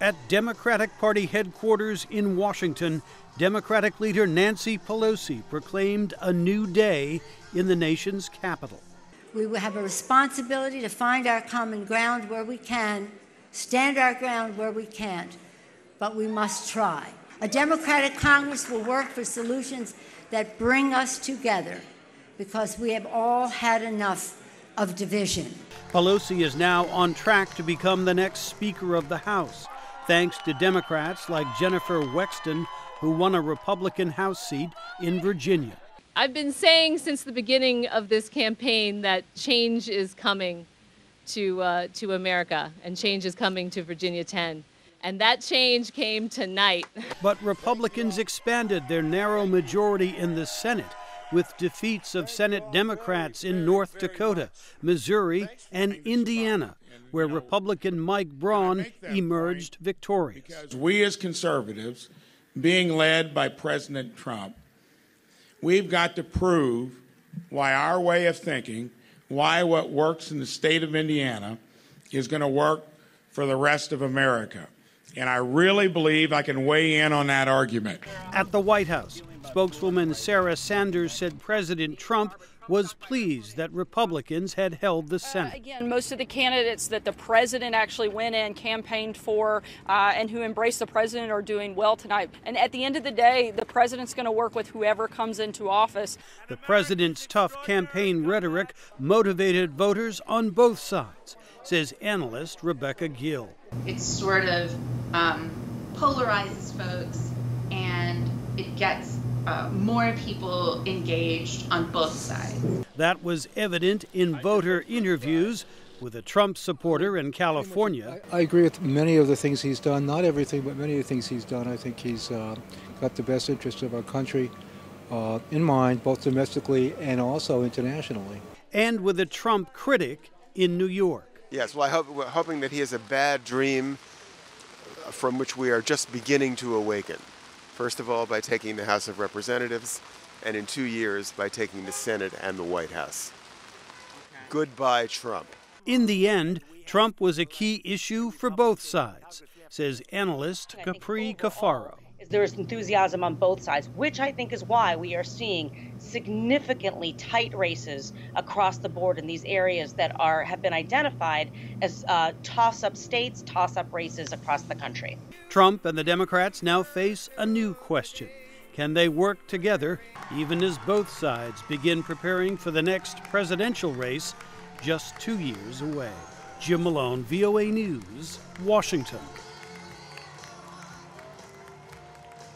At Democratic Party headquarters in Washington, Democratic leader Nancy Pelosi proclaimed a new day in the nation's capital. We will have a responsibility to find our common ground where we can, stand our ground where we can't, but we must try. A Democratic Congress will work for solutions that bring us together because we have all had enough of division. Pelosi is now on track to become the next Speaker of the House, thanks to Democrats like Jennifer Wexton, who won a Republican House seat in Virginia. I've been saying since the beginning of this campaign that change is coming to America, and change is coming to Virginia 10. And that change came tonight. But Republicans expanded their narrow majority in the Senate with defeats of Senate Democrats in North Dakota, Missouri, and Indiana, where Republican Mike Braun emerged victorious. Because we as conservatives, being led by President Trump, we've got to prove why our way of thinking, why what works in the state of Indiana is going to work for the rest of America. And I really believe I can weigh in on that argument. At the White House, spokeswoman Sarah Sanders said President Trump was pleased that Republicans had held the Senate. Again, most of the candidates that the president actually went in, campaigned for, and who embraced the president are doing well tonight. And at the end of the day, the president's going to work with whoever comes into office. The president's tough campaign rhetoric motivated voters on both sides, says analyst Rebecca Gill. It sort of polarizes folks, and it gets more people engaged on both sides. That was evident in voter interviews with a Trump supporter in California. I agree with many of the things he's done, not everything, but many of the things he's done. I think he's got the best interest of our country in mind, both domestically and also internationally. And with a Trump critic in New York. Yes, well, we're hoping that he has a bad dream from which we are just beginning to awaken. First of all, by taking the House of Representatives, and in 2 years, by taking the Senate and the White House. Okay. Goodbye, Trump. In the end, Trump was a key issue for both sides, says analyst Capri Cafaro. There is enthusiasm on both sides, which I think is why we are seeing significantly tight races across the board in these areas that have been identified as toss-up states, toss-up races across the country. Trump and the Democrats now face a new question. Can they work together even as both sides begin preparing for the next presidential race just 2 years away? Jim Malone, VOA News, Washington.